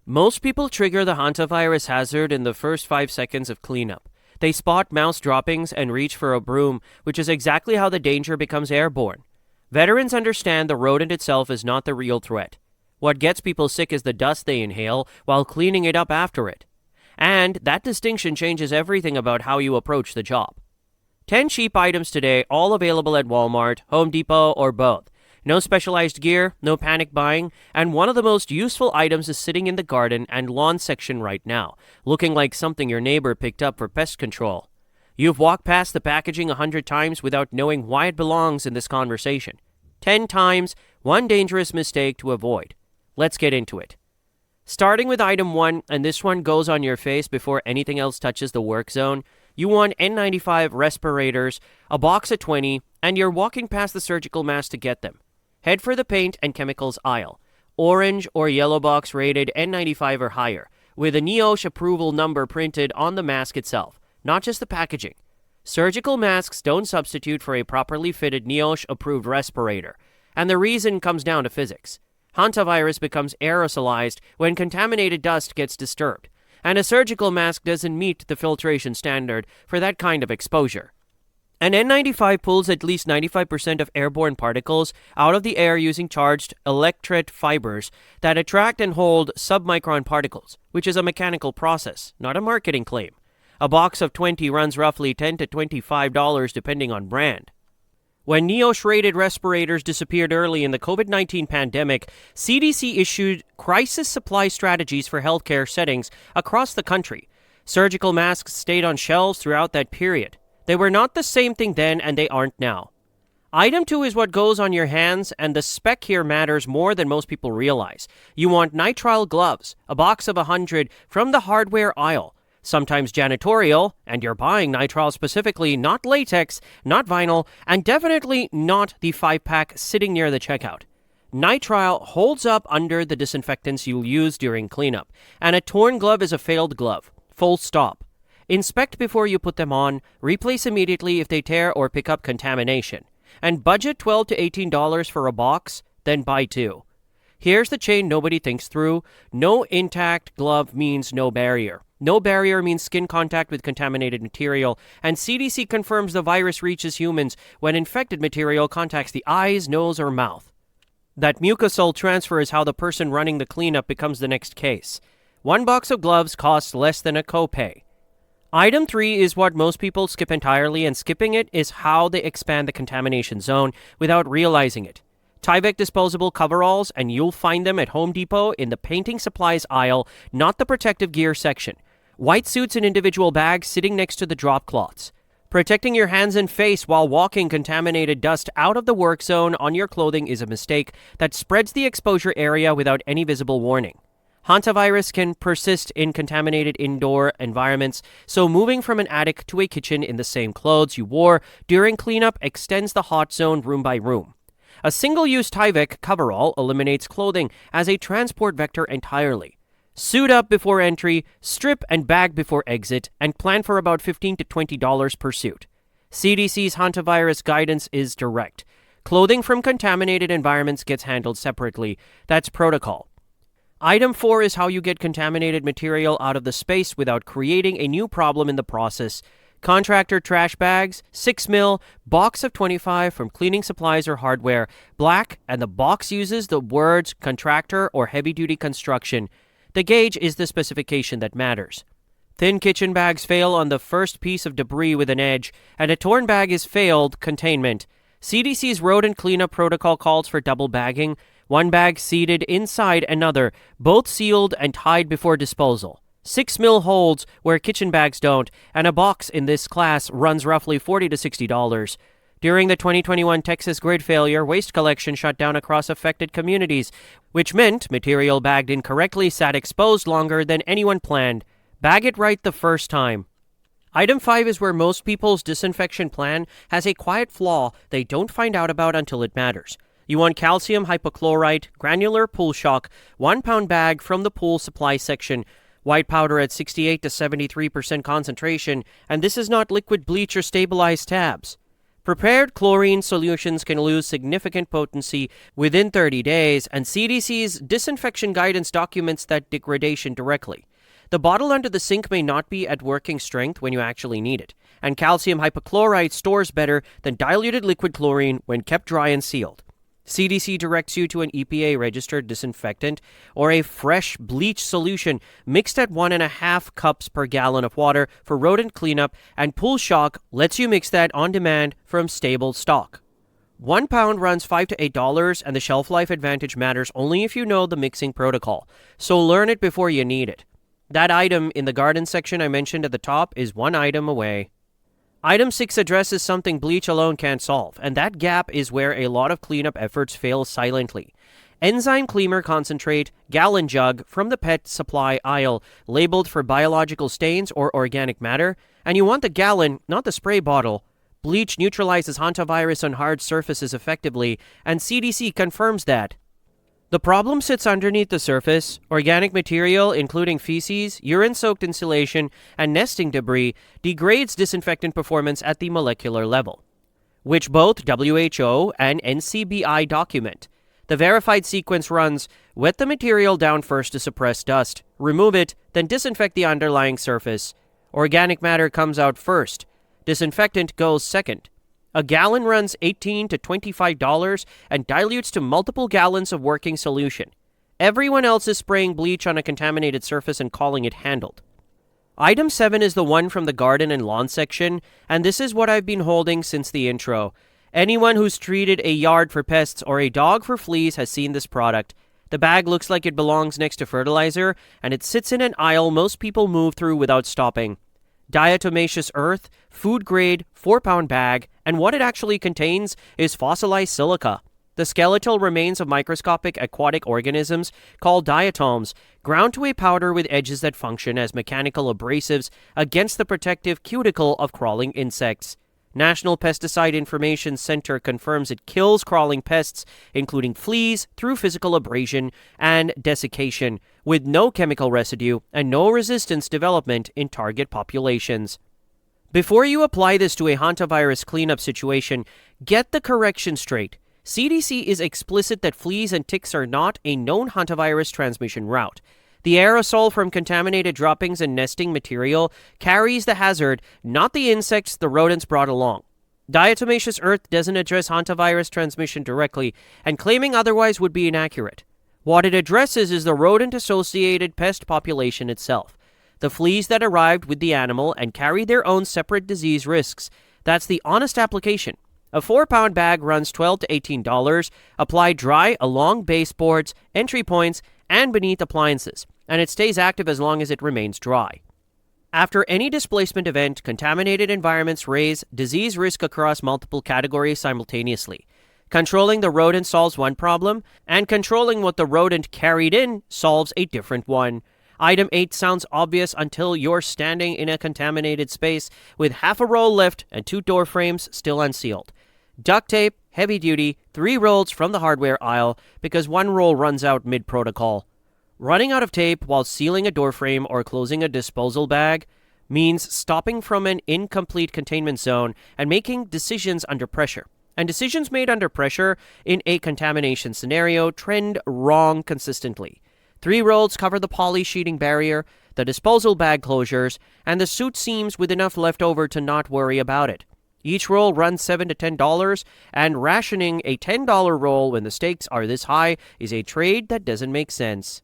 Most people trigger the hantavirus hazard in the first 5 seconds of cleanup. They spot mouse droppings and reach for a broom, which is exactly how the danger becomes airborne. Veterans understand the rodent itself is not the real threat. What gets people sick is the dust they inhale while cleaning it up after it. And that distinction changes everything about how you approach the job. 10 cheap items today, all available at Walmart, Home Depot, or both. No specialized gear, no panic buying, and one of the most useful items is sitting in the garden and lawn section right now, looking like something your neighbor picked up for pest control. You've walked past the packaging 100 times without knowing why it belongs in this conversation. 10 times, one dangerous mistake to avoid. Let's get into it. Starting with item 1, and this one goes on your face before anything else touches the work zone, you want N95 respirators, a box of 20, and you're walking past the surgical mask to get them. Head for the paint and chemicals aisle. Orange or yellow box rated N95 or higher, with a NIOSH approval number printed on the mask itself, not just the packaging. Surgical masks don't substitute for a properly fitted NIOSH approved respirator, and the reason comes down to physics. Hantavirus becomes aerosolized when contaminated dust gets disturbed, and a surgical mask doesn't meet the filtration standard for that kind of exposure. An N95 pulls at least 95% of airborne particles out of the air using charged electret fibers that attract and hold submicron particles, which is a mechanical process, not a marketing claim. A box of 20 runs roughly $10 to $25 depending on brand. When NIOSH-rated respirators disappeared early in the COVID-19 pandemic, CDC issued crisis supply strategies for healthcare settings across the country. Surgical masks stayed on shelves throughout that period. They were not the same thing then, and they aren't now. Item 2 is what goes on your hands, and the spec here matters more than most people realize. You want nitrile gloves, a box of 100 from the hardware aisle. Sometimes janitorial, and you're buying nitrile specifically, not latex, not vinyl, and definitely not the 5-pack sitting near the checkout. Nitrile holds up under the disinfectants you'll use during cleanup, and a torn glove is a failed glove. Full stop. Inspect before you put them on, replace immediately if they tear or pick up contamination, and budget $12 to $18 for a box, then buy 2. Here's the chain nobody thinks through. No intact glove means no barrier. No barrier means skin contact with contaminated material, and CDC confirms the virus reaches humans when infected material contacts the eyes, nose, or mouth. That mucosal transfer is how the person running the cleanup becomes the next case. One box of gloves costs less than a copay. Item 3 is what most people skip entirely, and skipping it is how they expand the contamination zone without realizing it. Tyvek disposable coveralls, and you'll find them at Home Depot in the painting supplies aisle, not the protective gear section. White suits in individual bags sitting next to the drop cloths. Protecting your hands and face while walking contaminated dust out of the work zone on your clothing is a mistake that spreads the exposure area without any visible warning. Hantavirus can persist in contaminated indoor environments, so moving from an attic to a kitchen in the same clothes you wore during cleanup extends the hot zone room by room. A single-use Tyvek coverall eliminates clothing as a transport vector entirely. Suit up before entry, strip and bag before exit, and plan for about $15 to $20 per suit. CDC's hantavirus guidance is direct. Clothing from contaminated environments gets handled separately. That's protocol. Item 4 is how you get contaminated material out of the space without creating a new problem in the process. Contractor trash bags, 6 mil, box of 25 from cleaning supplies or hardware, black, and the box uses the words contractor or heavy-duty construction. The gauge is the specification that matters. Thin kitchen bags fail on the first piece of debris with an edge, and a torn bag is failed containment. CDC's rodent cleanup protocol calls for double bagging, one bag seated inside another, both sealed and tied before disposal. 6 mil holds where kitchen bags don't, and a box in this class runs roughly $40 to $60. During the 2021 Texas grid failure, waste collection shut down across affected communities, which meant material bagged incorrectly sat exposed longer than anyone planned. Bag it right the first time. Item 5 is where most people's disinfection plan has a quiet flaw they don't find out about until it matters. You want calcium hypochlorite, granular pool shock, 1 pound bag from the pool supply section, white powder at 68 to 73% concentration, and this is not liquid bleach or stabilized tabs. Prepared chlorine solutions can lose significant potency within 30 days, and CDC's disinfection guidance documents that degradation directly. The bottle under the sink may not be at working strength when you actually need it, and calcium hypochlorite stores better than diluted liquid chlorine when kept dry and sealed. CDC directs you to an EPA-registered disinfectant or a fresh bleach solution mixed at 1.5 cups per gallon of water for rodent cleanup, and Pool Shock lets you mix that on demand from stable stock. 1 pound runs $5 to $8, and the shelf life advantage matters only if you know the mixing protocol, so learn it before you need it. That item in the garden section I mentioned at the top is one item away. Item 6 addresses something bleach alone can't solve, and that gap is where a lot of cleanup efforts fail silently. Enzyme cleaner concentrate, gallon jug from the pet supply aisle, labeled for biological stains or organic matter, and you want the gallon, not the spray bottle. Bleach neutralizes hantavirus on hard surfaces effectively, and CDC confirms that. The problem sits underneath the surface. Organic material, including feces, urine-soaked insulation, and nesting debris, degrades disinfectant performance at the molecular level, which both WHO and NCBI document. The verified sequence runs: wet the material down first to suppress dust, remove it, then disinfect the underlying surface. Organic matter comes out first. Disinfectant goes second. A gallon runs $18 to $25 and dilutes to multiple gallons of working solution. Everyone else is spraying bleach on a contaminated surface and calling it handled. Item 7 is the one from the garden and lawn section, and this is what I've been holding since the intro. Anyone who's treated a yard for pests or a dog for fleas has seen this product. The bag looks like it belongs next to fertilizer, and it sits in an aisle most people move through without stopping. Diatomaceous earth, food grade, 4-pound bag, and what it actually contains is fossilized silica, the skeletal remains of microscopic aquatic organisms called diatoms, ground to a powder with edges that function as mechanical abrasives against the protective cuticle of crawling insects. National Pesticide Information Center confirms it kills crawling pests, including fleas, through physical abrasion and desiccation, with no chemical residue and no resistance development in target populations. Before you apply this to a hantavirus cleanup situation, get the correction straight. CDC is explicit that fleas and ticks are not a known hantavirus transmission route. The aerosol from contaminated droppings and nesting material carries the hazard, not the insects the rodents brought along. Diatomaceous earth doesn't address hantavirus transmission directly, and claiming otherwise would be inaccurate. What it addresses is the rodent-associated pest population itself, the fleas that arrived with the animal and carry their own separate disease risks. That's the honest application. A 4-pound bag runs $12 to $18, applied dry along baseboards, entry points, and beneath appliances, and it stays active as long as it remains dry. After any displacement event, contaminated environments raise disease risk across multiple categories simultaneously. Controlling the rodent solves one problem, and controlling what the rodent carried in solves a different one. Item 8 sounds obvious until you're standing in a contaminated space with half a roll left and 2 door frames still unsealed. Duct tape, heavy duty, 3 rolls from the hardware aisle because 1 roll runs out mid-protocol. Running out of tape while sealing a door frame or closing a disposal bag means stopping from an incomplete containment zone and making decisions under pressure. And decisions made under pressure in a contamination scenario trend wrong consistently. 3 rolls cover the poly sheeting barrier, the disposal bag closures, and the suit seams with enough left over to not worry about it. Each roll runs $7 to $10, and rationing a $10 roll when the stakes are this high is a trade that doesn't make sense.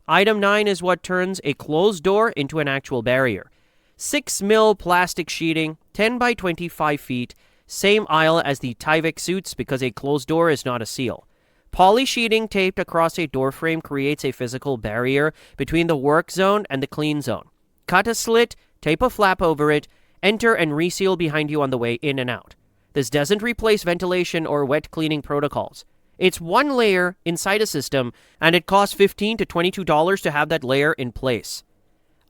Item 9 is what turns a closed door into an actual barrier. 6 mil plastic sheeting, 10 by 25 feet, same aisle as the Tyvek suits because a closed door is not a seal. Poly sheeting taped across a door frame creates a physical barrier between the work zone and the clean zone. Cut a slit, tape a flap over it, enter and reseal behind you on the way in and out. This doesn't replace ventilation or wet cleaning protocols. It's 1 layer inside a system, and it costs $15 to $22 to have that layer in place.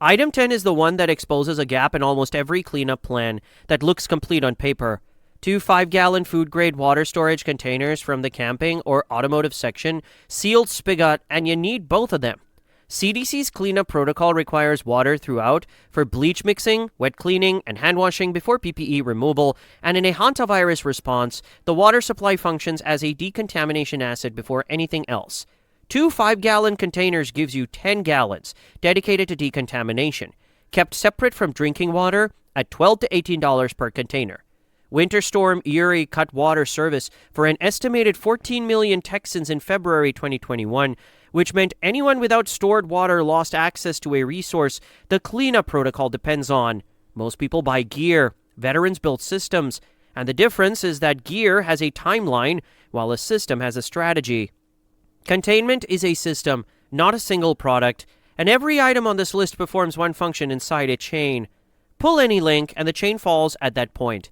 Item 10 is the one that exposes a gap in almost every cleanup plan that looks complete on paper. 2 5-gallon food-grade water storage containers from the camping or automotive section, sealed spigot, and you need both of them. CDC's cleanup protocol requires water throughout for bleach mixing, wet cleaning, and hand washing before PPE removal, and in a hantavirus response, the water supply functions as a decontamination acid before anything else. 2 5-gallon containers gives you 10 gallons, dedicated to decontamination, kept separate from drinking water at $12 to $18 per container. Winter Storm Uri cut water service for an estimated 14 million Texans in February 2021, which meant anyone without stored water lost access to a resource the cleanup protocol depends on. Most people buy gear, veterans build systems, and the difference is that gear has a timeline while a system has a strategy. Containment is a system, not a single product, and every item on this list performs one function inside a chain. Pull any link and the chain falls at that point.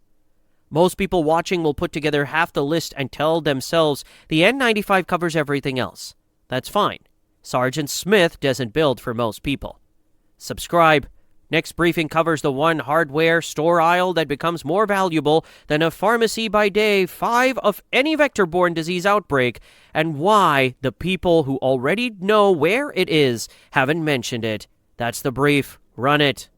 Most people watching will put together half the list and tell themselves the N95 covers everything else. That's fine. Sergeant Smith doesn't build for most people. Subscribe. Next briefing covers the one hardware store aisle that becomes more valuable than a pharmacy by day 5 of any vector-borne disease outbreak, and why the people who already know where it is haven't mentioned it. That's the brief. Run it.